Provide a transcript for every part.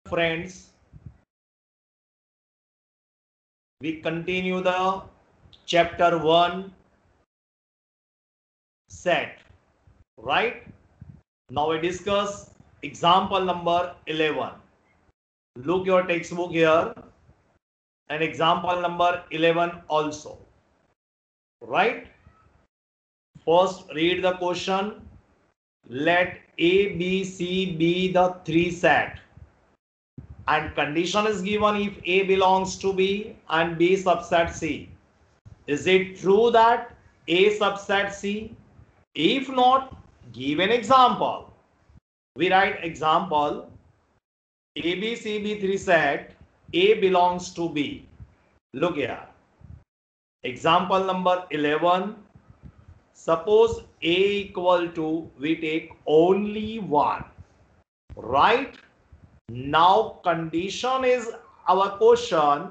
friends, we continue the chapter 1 set, right? Now we discuss example number 11. Look your textbook here and example number 11 also, right? First read the question. Let A, B, C be the three set and condition is given if A belongs to B and B subset C. Is it true that A subset C? If not, give an example. We write example A, B, C, B 3 set, A belongs to B. Look here. Example number 11. Suppose A equal to, we take only 1. Right? Now condition is our question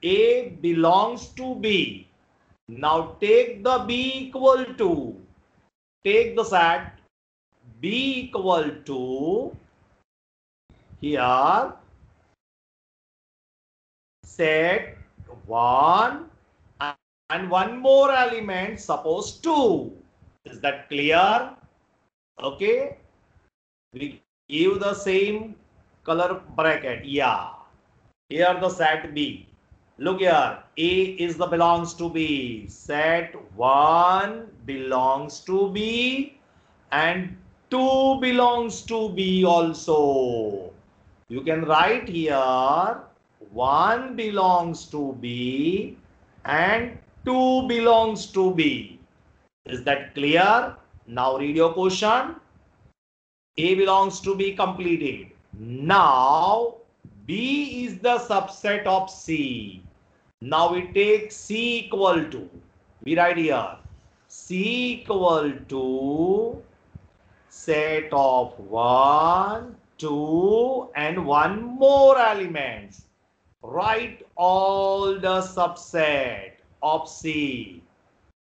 A belongs to B. Now take the B equal to, take the set B equal to here set 1 and one more element, suppose 2. Is that clear? Okay. We give the same color bracket. Yeah. Here the set B. Look here. A is the belongs to B. Set 1 belongs to B and 2 belongs to B also. You can write here 1 belongs to B and 2 belongs to B. Is that clear? Now read your question. A belongs to B completed. Now B is the subset of C. Now we take C equal to, we write here C equal to set of 1, 2 and one more elements. Write all the subset of C,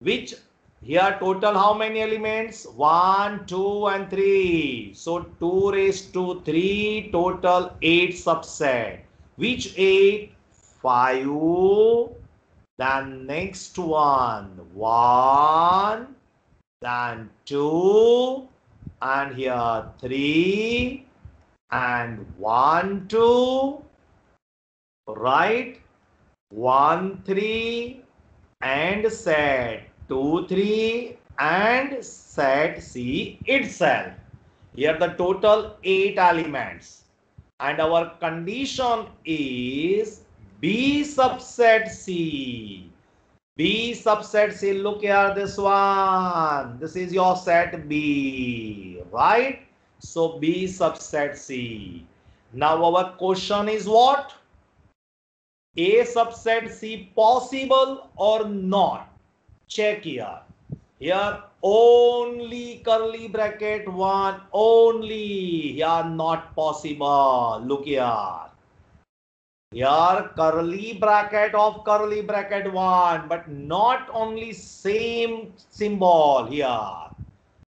which here total how many elements? 1, 2 and 3. So 2 raised to 3, total 8 subset. Which 8? 5. Then next one 1. Then 2. And here 3. And 1, 2. Right? 1, 3. And set 2, 3 and set C itself. Here the total 8 elements. And our condition is B subset C. B subset C, look here this one. This is your set B, right? So B subset C. Now our question is what? A subset C possible or not? Check here. Here only curly bracket 1 only. Here not possible. Look here. Here curly bracket of curly bracket 1, but not only same symbol here.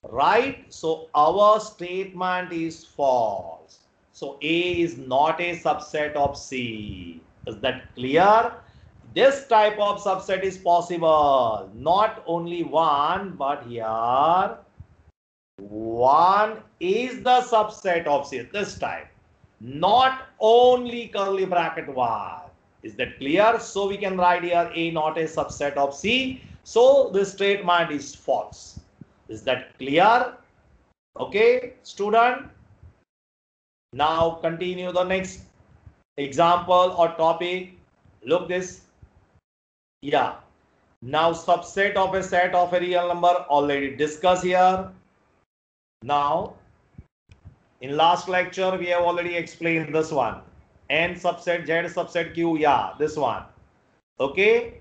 Right? So our statement is false. So A is not a subset of C. Is that clear? This type of subset is possible. Not only 1, but here 1 is the subset of C. This type. Not only curly bracket 1. Is that clear? So we can write here A not a subset of C. So this statement is false. Is that clear? Okay, student. Now continue the next example or topic. Look this. Yeah. Now subset of a set of a real number already discussed here. Now in last lecture we have already explained this one. N subset Z subset Q. Yeah, this one. Okay.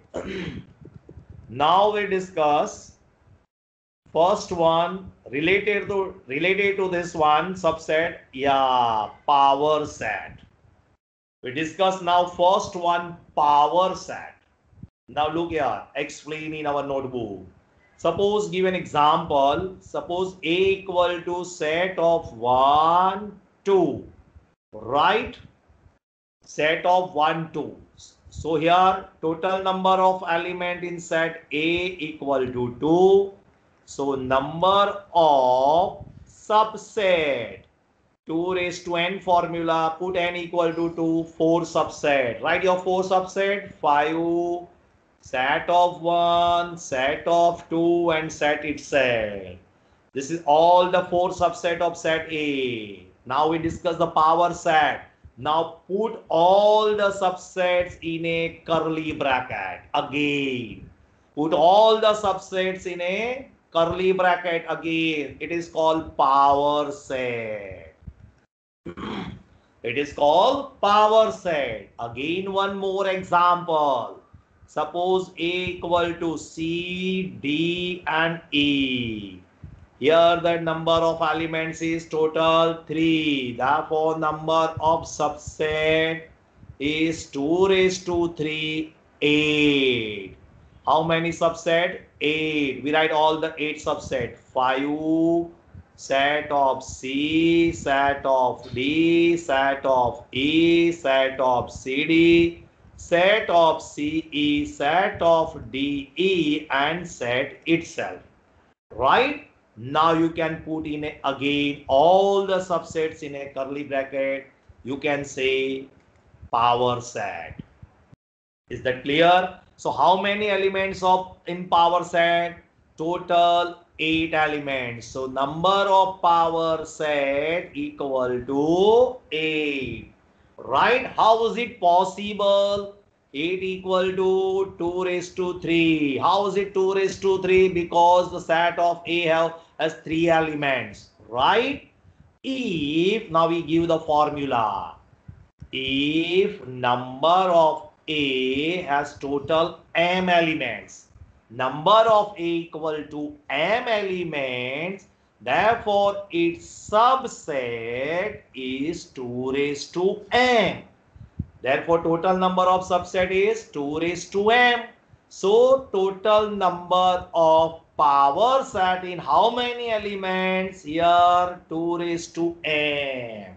Now we discuss first one related to this one subset. Yeah, power set. We discuss now first one power set. Now look here, explain in our notebook. Suppose give an example. Suppose A equal to set of 1, 2. Right? set of 1, 2. So here total number of element in set A equal to 2. So number of subset 2 raised to n formula, put n equal to 2, 4 subset. Write your 4 subset, 5, set of 1, set of 2 and set itself. This is all the 4 subset of set A. Now we discuss the power set. Now put all the subsets in a curly bracket again. Put all the subsets in a curly bracket again. It is called power set. It is called power set. Again one more example. Suppose A equal to C, D and E. Here the number of elements is total 3. Therefore number of subset is 2 raised to 3, 8. How many subset? 8. We write all the 8 subset. 5, set of C, set of D, set of E, set of CD, set of CE, set of DE and set itself. Right? Now you can put in again all the subsets in a curly bracket. You can say power set. Is that clear? So how many elements of in power set? Total 8 elements. So number of power set equal to 8. Right? How is it possible? 8 equal to 2 raised to 3. How is it 2 raised to 3? Because the set of A has 3 elements. Right? If, now we give the formula. If number of A has total m elements, number of A equal to m elements, therefore its subset is 2 raised to m. Therefore total number of subset is 2 raised to m. So total number of power set in how many elements? Here 2 raised to m.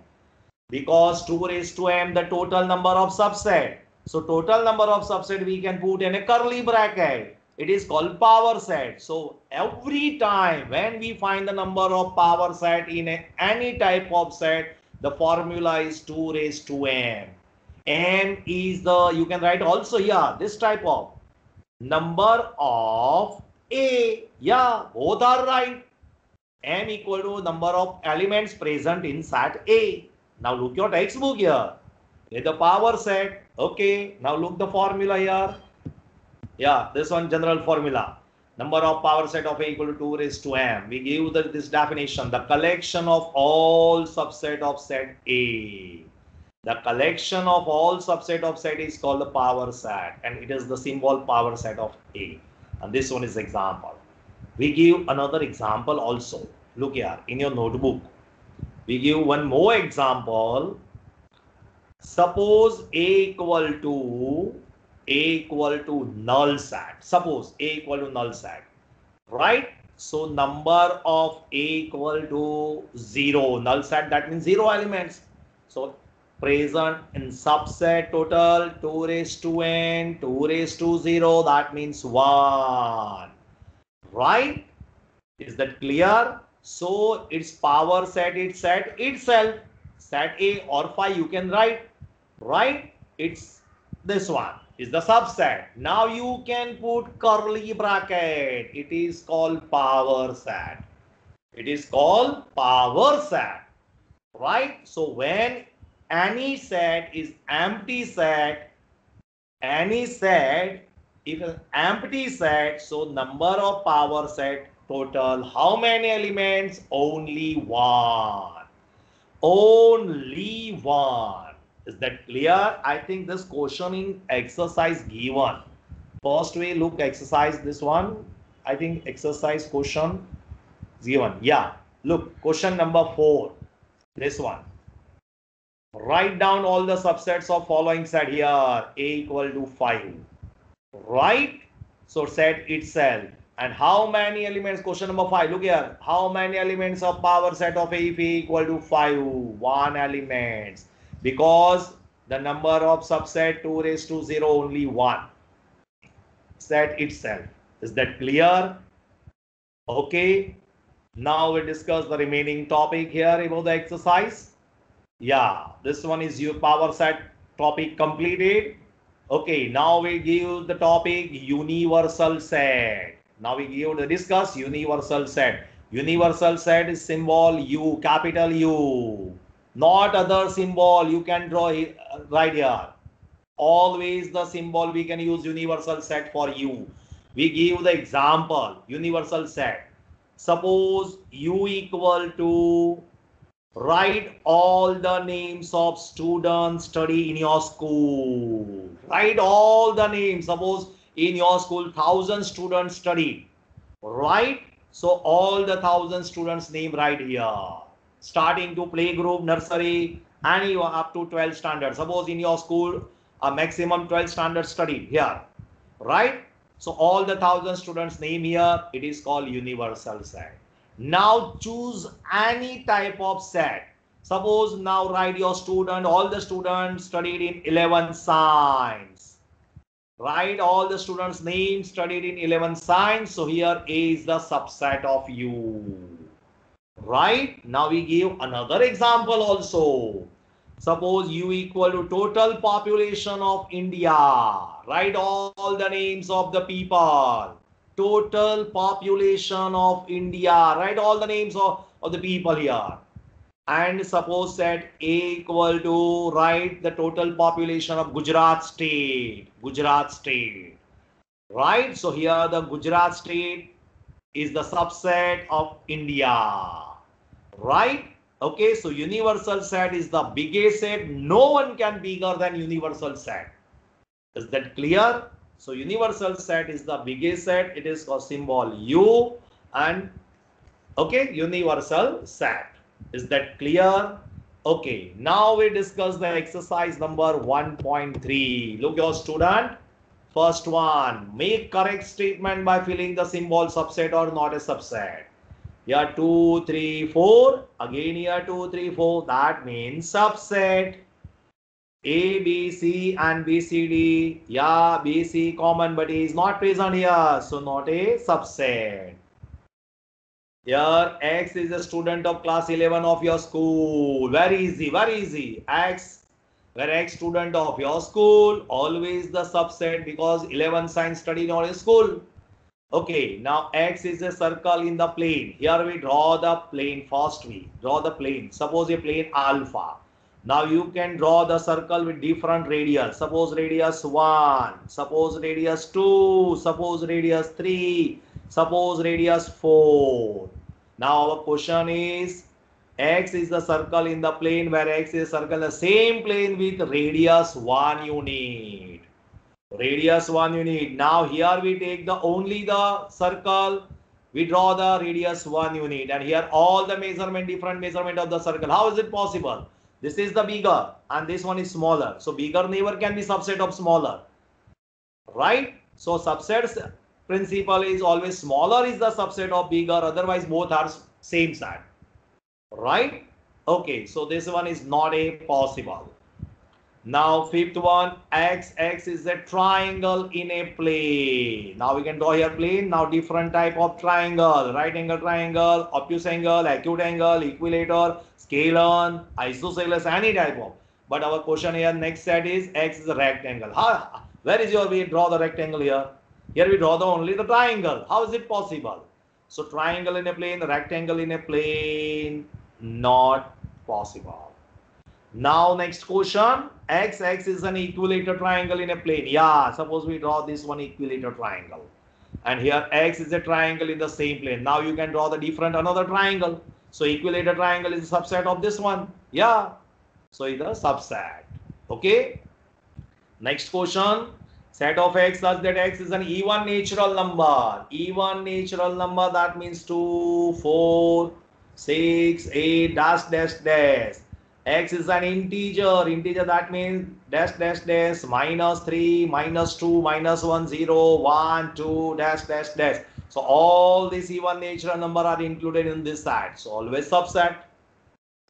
Because 2 raised to m the total number of subset. So total number of subset we can put in a curly bracket. It is called power set. So every time when we find the number of power set in any type of set, the formula is 2 raised to m. M is the, you can write also here, this type of number of A. Yeah, both are right. M equal to number of elements present in set A. Now look your textbook here. With the power set. Okay. Now look the formula here. Yeah, this one general formula. Number of power set of A equal to 2 raised to m. We give this definition. The collection of all subset of set A. The collection of all subset of set is called the power set. And it is the symbol power set of A. And this one is example. We give another example also. Look here in your notebook. We give one more example. Suppose A equal to null set. Suppose A equal to null set. Right? So number of A equal to 0. Null set, that means 0 elements. So present in subset total 2 raised to n, 2 raised to 0. That means 1. Right? Is that clear? So its power set is set itself. Set A or phi you can write. Right? It's this one is the subset. Now you can put curly bracket. It is called power set. It is called power set. Right? So when any set is empty set, any set, if an empty set, so number of power set total, how many elements? Only 1. Only 1. Is that clear? I think this question in exercise given. First we look exercise this one. I think exercise question given. Yeah. Look, question number 4. This one. Write down all the subsets of following set here. A equal to 5. Right? So set itself. And how many elements? Question number 5. Look here. How many elements of power set of A if A equal to 5? 1 elements. Because the number of subset 2 raised to 0 only 1 set itself. Is that clear? Okay. Now we discuss the remaining topic here about the exercise. Yeah, this one is your power set topic completed. Okay, now we give the topic universal set. Now we give the discuss universal set. Universal set is symbol U, capital U, not other symbol. You can draw it right here. Always the symbol we can use universal set for U. We give the example universal set. Suppose U equal to write all the names of students study in your school. Write all the names. Suppose in your school 1,000 students study. Right? So all the 1,000 students name right here. Starting to playgroup, nursery, and even up to 12 standard. Suppose in your school a maximum 12 standard study here. Right? So all the 1,000 students name here. It is called universal set. Now choose any type of set. Suppose now write your student, all the students studied in 11 science. Write all the students' names studied in 11 science. So here A is the subset of U. Right? Now we give another example also. Suppose U equal to total population of India. Write all the names of the people. Total population of India. Write all the names of the people here. And suppose set A equal to write the total population of Gujarat state. Gujarat state. Right? So here the Gujarat state is the subset of India. Right? Okay, so universal set is the biggest set. No one can be bigger than universal set. Is that clear? So universal set is the biggest set. It is called symbol U, and okay, universal set. Is that clear? Okay, now we discuss the exercise number 1.3. Look, your student. First one, make correct statement by filling the symbol subset or not a subset. Here 2, 3, 4. Again here 2, 3, 4. That means subset. A, B, C and B, C, D. Yeah, B, C common, but A is not present here. So not a subset. Here X is a student of class 11 of your school. Very easy, very easy. X, where X student of your school. Always the subset because 11 science study in your school. Okay, now X is a circle in the plane. Here we draw the plane. First we draw the plane. Suppose a plane alpha. Now you can draw the circle with different radius. Suppose radius 1, suppose radius 2, suppose radius 3, suppose radius 4. Now our question is, X is the circle in the plane where X is a circle in the same plane with radius 1 unit. Radius 1 unit. Now here we take the only the circle. We draw the radius 1 unit, and here all the measurement, different measurement of the circle. How is it possible? This is the bigger and this one is smaller. So bigger never can be subset of smaller. Right? So subsets principle is always smaller is the subset of bigger. Otherwise both are same set. Right? Okay. So this one is not a possible. Now fifth one, X is a triangle in a plane. Now we can draw here plane. Now different type of triangle, right angle triangle, obtuse angle, acute angle, equilateral, scalene, isosceles, any type of. But our question here next set is X is a rectangle. Where is your we draw the rectangle here? Here we draw the only the triangle. How is it possible? So triangle in a plane, rectangle in a plane, not possible. Now next question, X is an equilateral triangle in a plane. Yeah, suppose we draw this one equilateral triangle. And here X is a triangle in the same plane. Now you can draw the different another triangle. So equilateral triangle is a subset of this one. Yeah. So it's a subset. Okay. Next question, set of X such that X is an even natural number. Even natural number, that means 2, 4, 6, 8, dash, dash, dash. X is an integer. Integer, that means dash, dash, dash, minus 3, minus 2, minus 1, 0, 1, 2, dash, dash, dash. So all these even natural number are included in this set. So always subset.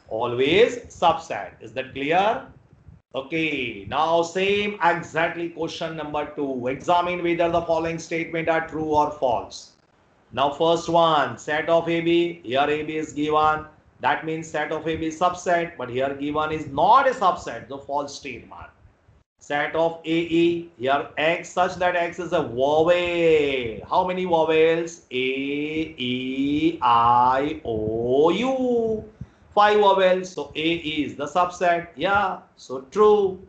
Always subset. Is that clear? Okay, now same exactly question number 2. Examine whether the following statement are true or false. Now first one, set of AB. Here AB is given. That means set of AB is subset, but here given is not a subset, the false statement. Set of AE, here X such that X is a vowel. How many vowels? A, E, I, O, U. 5 vowels. So A is the subset. Yeah, so true.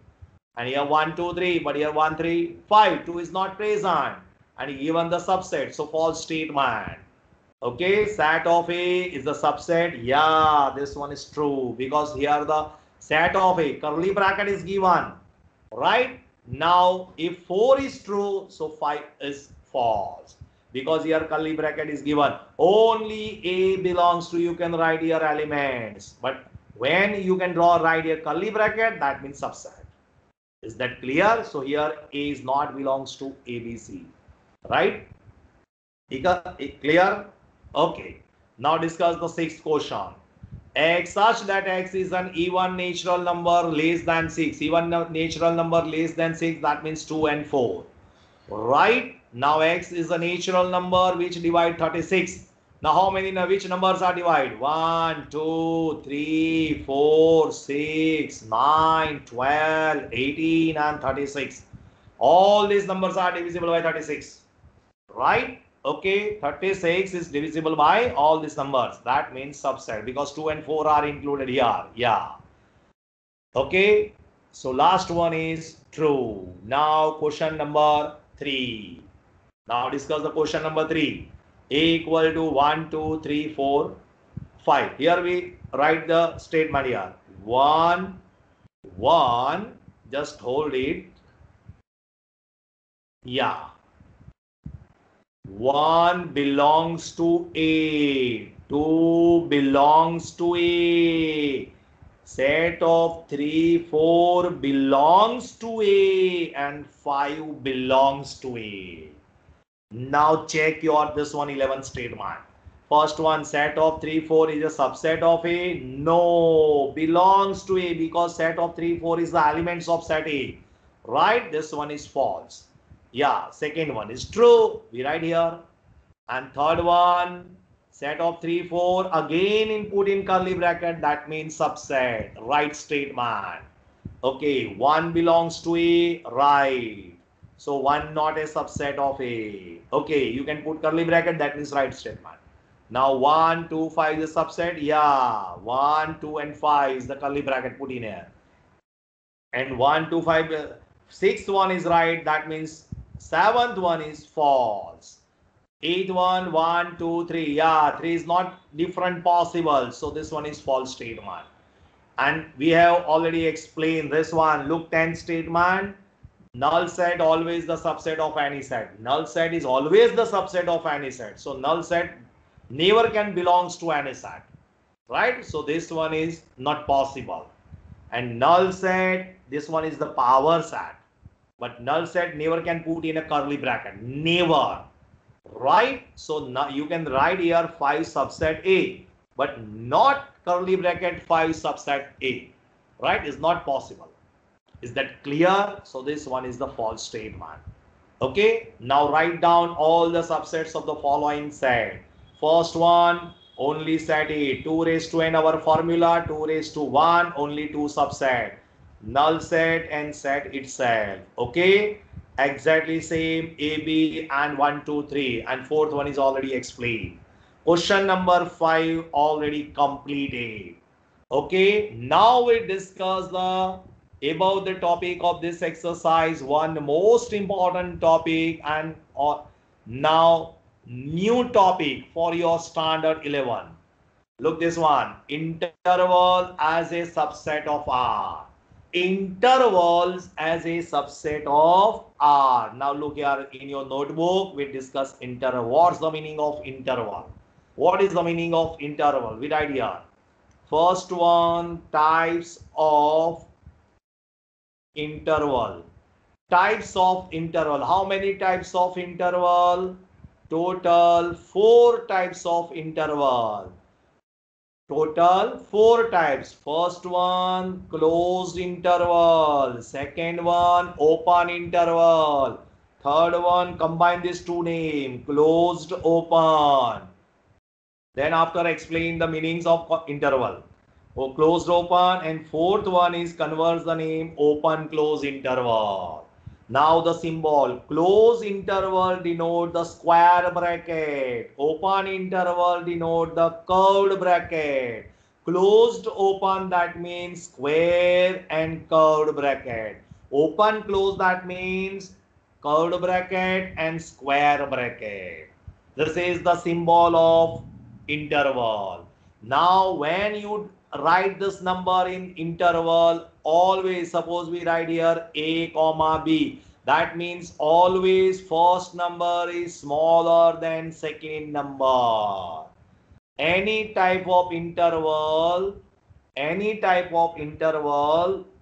And here 1, 2, 3, but here 1, 3, 5. 2 is not present. And given the subset, so false statement. Okay, set of A is the subset. Yeah, this one is true because here the set of A, curly bracket is given. Right? Now, if 4 is true, so 5 is false. Because here curly bracket is given. Only A belongs to, you can write here elements. But when you can draw right here curly bracket, that means subset. Is that clear? So here A is not belongs to ABC. Right? Clear? Okay. Now discuss the sixth question. X such that X is an even natural number less than 6. Even natural number less than 6, that means 2 and 4. Right? Now X is a natural number which divide 36. Now how many, which numbers are divided? 1, 2, 3, 4, 6, 9, 12, 18 and 36. All these numbers are divisible by 36. Right? Okay, 36 is divisible by all these numbers. That means subset because 2 and 4 are included here. Yeah. Okay, so last one is true. Now question number 3. Now discuss the question number 3. A equal to 1, 2, 3, 4, 5. Here we write the statement here. 1, 1, just hold it. Yeah. 1 belongs to A, 2 belongs to A, set of 3, 4 belongs to A and 5 belongs to A. Now check your this one 11 statement. First one, set of 3, 4 is a subset of A. No, belongs to A because set of 3, 4 is the elements of set A. Right? This one is false. Yeah, second one is true. We write here. And third one, set of 3, 4, again input in curly bracket, that means subset. Right statement. Okay, 1 belongs to A, right. So 1 not a subset of A. Okay, you can put curly bracket, that means right statement. Now 1, 2, 5 is a subset. Yeah, 1, 2 and 5 is the curly bracket put in here. And 1, 2, 5, sixth one is right. That means seventh one is false. Eighth one, 1, 2, 3. Yeah, 3 is not different possible. So this one is false statement. And we have already explained this one. Look, 10 statement. Null set always the subset of any set. Null set is always the subset of any set. So null set never can belongs to any set. Right? So this one is not possible. And null set, this one is the power set. But null set never can put in a curly bracket. Never. Right? So now you can write here 5 subset A, but not curly bracket 5 subset A. Right? Is not possible. Is that clear? So this one is the false statement. Okay. Now write down all the subsets of the following set. First one, only set A. 2 raised to n our formula. 2 raised to 1, only 2 subset. Null set and set itself. Okay. Exactly same A, B and 1, 2, 3. And fourth one is already explained. Question number 5 already completed. Okay. Now we discuss the about the topic of this exercise, one most important topic, and now new topic for your standard 11. Look this one, interval as a subset of R. Intervals as a subset of R. Now look here in your notebook, we discuss interval. What's the meaning of interval? What is the meaning of interval? We write here. First one, types of interval. Types of interval. How many types of interval? Total 4 types of interval. Total 4 types. First one, closed interval. Second one, open interval. Third one, combine these two names, closed, open. Then after explain the meanings of interval. Oh, closed, open, and fourth one is converts the name open, close interval. Now the symbol close interval denote the square bracket. Open interval denote the curved bracket. Closed open that means square and curved bracket. Open close that means curved bracket and square bracket. This is the symbol of interval. Now when you write this number in interval, always suppose we write here a comma b, that means always first number is smaller than second number. Any type of interval,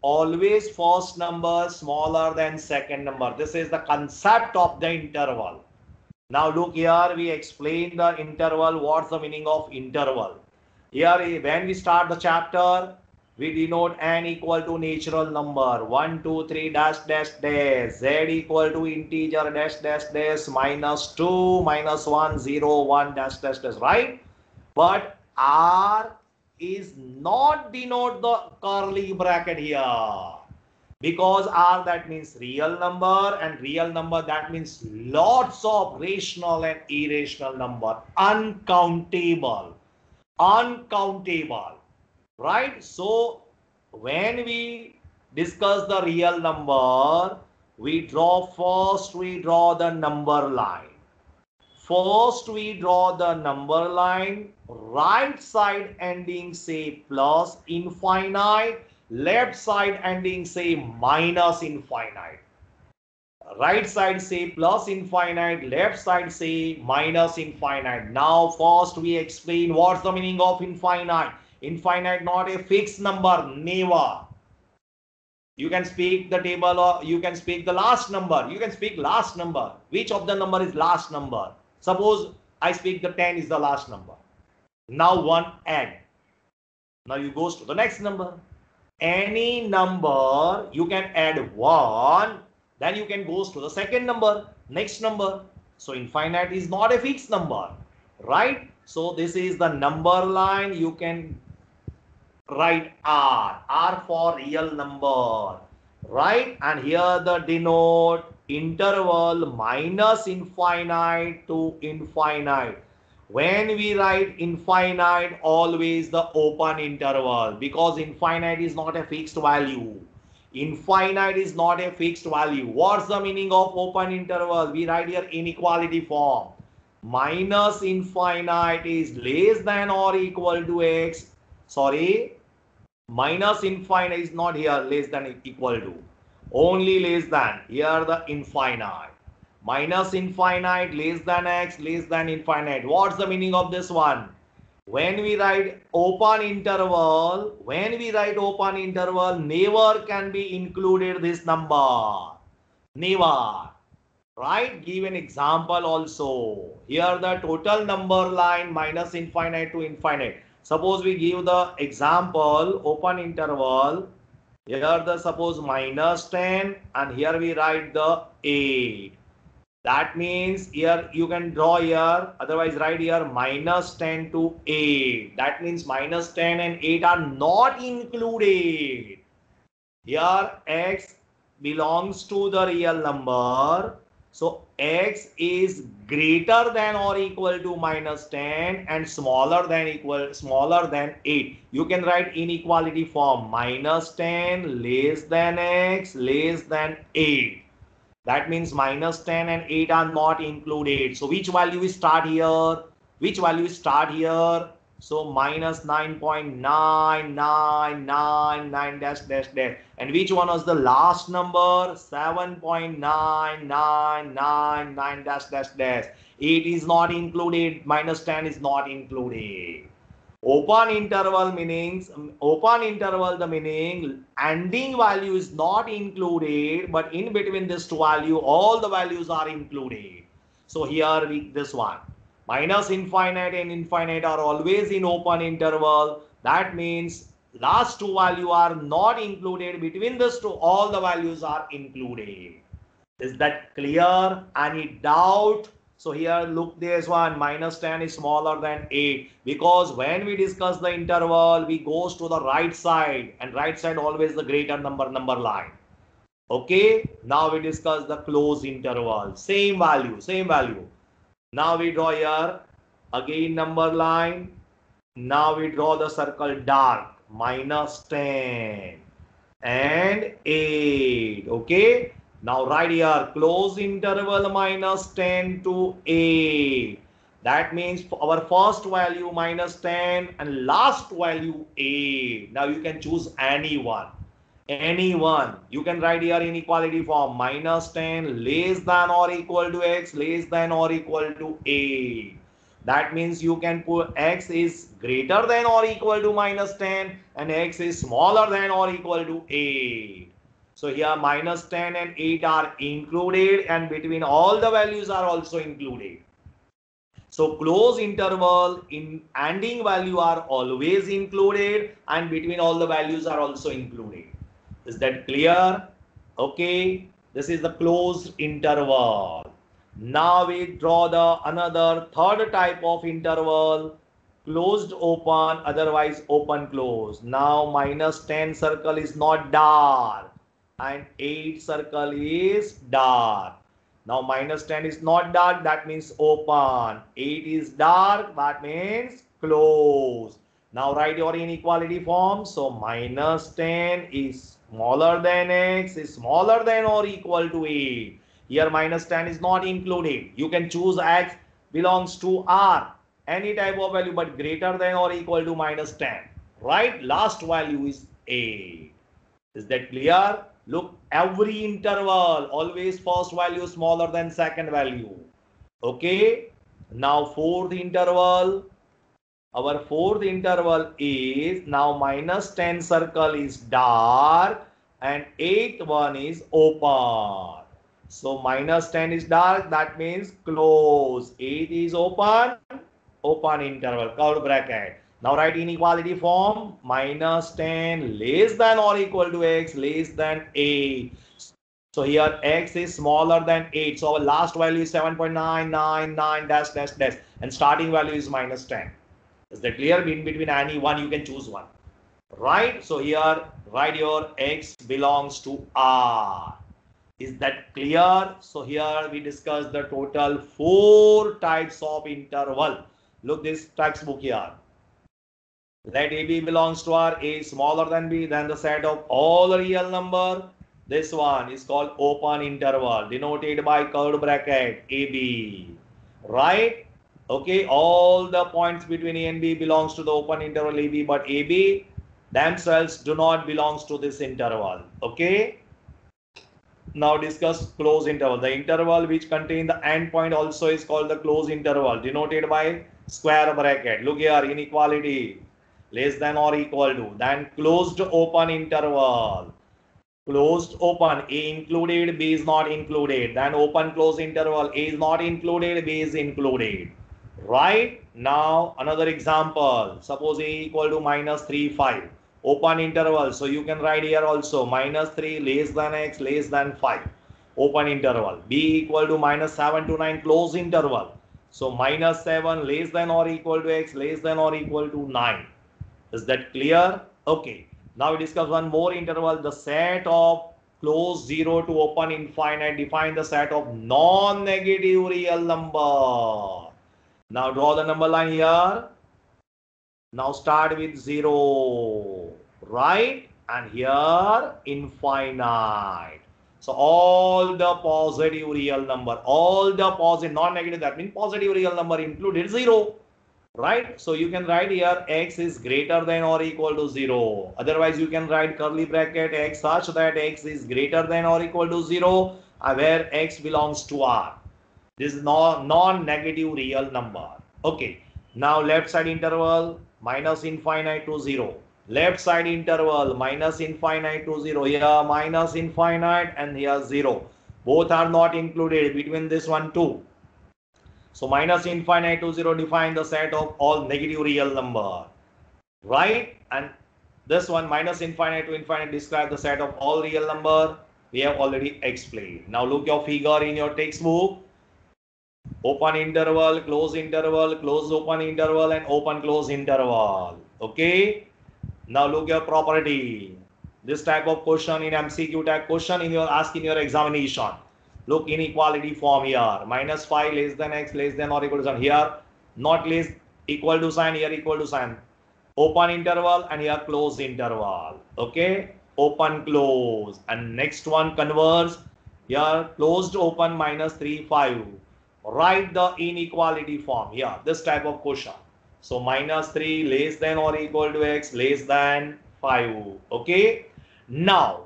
always first number smaller than second number. This is the concept of the interval. Now look here, we explain the interval. What's the meaning of interval? Here, when we start the chapter, we denote n equal to natural number 1, 2, 3 dash dash dash, z equal to integer dash dash dash minus 2 minus 1 0 1 dash dash dash, right? But r is not denote the curly bracket here, because r that means real number, and real number that means lots of rational and irrational number, uncountable, right? So when we discuss the real number, we draw the number line. First we draw the number line, right side ending say plus infinite, left side ending say minus infinite. Right side say plus infinite, left side say minus infinite. Now first we explain what's the meaning of infinite. Infinite not a fixed number, never. You can speak the table, or you can speak the last number. You can speak last number. Which of the number is last number? Suppose I speak the 10 is the last number. Now 1 add. Now you goes to the next number. Any number you can add 1, then you can goes to the second number, next number. So infinite is not a fixed number, right? So this is the number line. You can write R for real number, right? And here the denote interval minus infinite to infinite. When we write infinite, always the open interval, because infinite is not a fixed value. Infinite is not a fixed value. What's the meaning of open interval? We write here inequality form. Minus infinite is less than or equal to x. Sorry, minus infinite is not here less than equal to, only less than. Here the infinite. Minus infinite, less than x, less than infinite. What's the meaning of this one? When we write open interval, never can be included this number. Never. Right? Give an example also. Here the total number line minus infinite to infinite. Suppose we give the example open interval. Here the suppose minus 10, and here we write the 8. That means here you can draw here, otherwise write here minus 10 to 8. That means minus 10 and 8 are not included. Here x belongs to the real number. So x is greater than or equal to minus 10 and smaller than 8. You can write inequality form minus 10 less than x less than 8. That means minus 10 and 8 are not included. So which value we start here? So minus 9.9999 dash dash dash. And which one was the last number? 7.9999 dash dash dash. 8 is not included. Minus 10 is not included. Open interval the meaning ending value is not included, but in between this two value all the values are included. So here this one. Minus infinite and infinite are always in open interval. That means last two values are not included. Between these two, all the values are included. Is that clear? Any doubt? So here look, this one, minus 10 is smaller than 8, because when we discuss the interval, we goes to the right side, and right side always the greater number line. Okay, now we discuss the closed interval. Same value, same value. Now we draw here again number line. Now we draw the circle dark, minus 10 and 8. Okay, now right here close interval minus 10 to 8. That means our first value minus 10 and last value 8. Now you can choose any one. You can write here inequality form, minus 10 less than or equal to x less than or equal to 8. That means you can put x is greater than or equal to minus 10 and x is smaller than or equal to 8. So here minus 10 and 8 are included, and between all the values are also included. So close interval in ending value are always included, and between all the values are also included. Is that clear? Okay, this is the closed interval. Now we draw the another third type of interval, closed open, otherwise open close. Now minus 10 circle is not dark and 8 circle is dark. Now minus 10 is not dark, that means open. 8 is dark, that means close. Now write your inequality form. So minus 10 is smaller than x is smaller than or equal to 8. Here minus 10 is not included. You can choose x belongs to r, any type of value, but greater than or equal to minus 10. Right? Last value is 8. Is that clear? Look, every interval always first value smaller than second value. Okay. Now fourth interval. Our fourth interval is now minus 10 circle is dark and 8th one is open. So minus 10 is dark, that means close. 8 is open, open interval, curved bracket. Now write inequality form, minus 10 less than or equal to x less than 8. So here x is smaller than 8. So our last value is 7.999 dash dash dash, and starting value is minus 10. Is that clear? In between any one, you can choose one. Right? So here, write your x belongs to R. Is that clear? So here we discuss the total 4 types of interval. Look this textbook here. Let AB belongs to R, A is smaller than B, then the set of all real number. This one is called open interval, denoted by curved bracket AB. Right? Okay, all the points between A and B belongs to the open interval AB, but AB themselves do not belongs to this interval. Okay. Now discuss closed interval. The interval which contain the end point also is called the closed interval, denoted by square bracket. Look here, inequality less than or equal to, then closed open interval. Closed open, A included, B is not included. Then open closed interval, A is not included, B is included. Right? Now another example, suppose A equal to minus 3, 5, open interval. So you can write here also minus 3 less than x less than 5, open interval. B equal to minus 7 to 9, closed interval. So minus 7 less than or equal to x less than or equal to 9. Is that clear? Okay. Now we discuss one more interval, the set of closed 0 to open infinite. Define the set of non-negative real number. Now draw the number line here. Now start with 0, right? And here infinite. So all the positive real number, all the positive, non-negative, that means positive real number included 0. Right? So you can write here x is greater than or equal to 0. Otherwise you can write curly bracket x such that x is greater than or equal to 0, where x belongs to R. This is non-negative real number. Okay. Now left side interval minus infinite to 0. Left side interval minus infinite to 0. Here minus infinite and here 0. Both are not included. Between this one 2. So minus infinite to 0 define the set of all negative real number, right? And this one minus infinite to infinite describe the set of all real number. We have already explained. Now look your figure in your textbook. Open interval, close interval, close open interval, and open close interval. Okay. Now look your property. This type of question in MCQ type question in your ask in your examination. Look inequality form here. Minus 5 less than x less than or equal to sign. Here not less equal to sign, here equal to sign. Open interval and here close interval. Okay. Open close. And next one converse. Here closed open minus 3 5. Write the inequality form here. This type of question. So minus 3 less than or equal to x less than 5. Okay. Now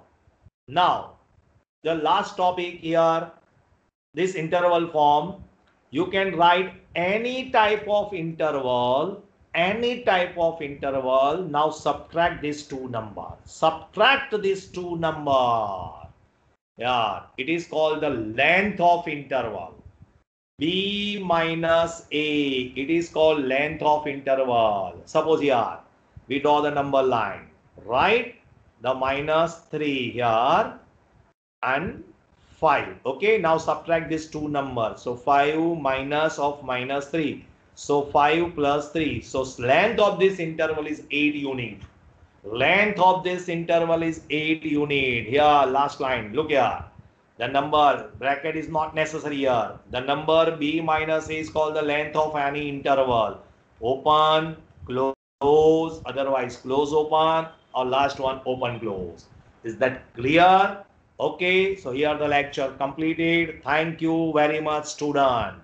the last topic here, this interval form, you can write any type of interval. Now subtract these two numbers. Subtract these two numbers. Yeah, it is called the length of interval. B minus A. It is called length of interval. Suppose here we draw the number line, right? The minus 3 here and 5. Okay, now subtract these two numbers. So 5 minus of minus 3. So 5 plus 3. So length of this interval is 8 unit. Length of this interval is 8 unit. Here, last line. Look here. The number, bracket is not necessary here. The number B minus A is called the length of any interval. Open, close, otherwise close open, or last one open close. Is that clear? Okay, so here the lecture completed. Thank you very much, student.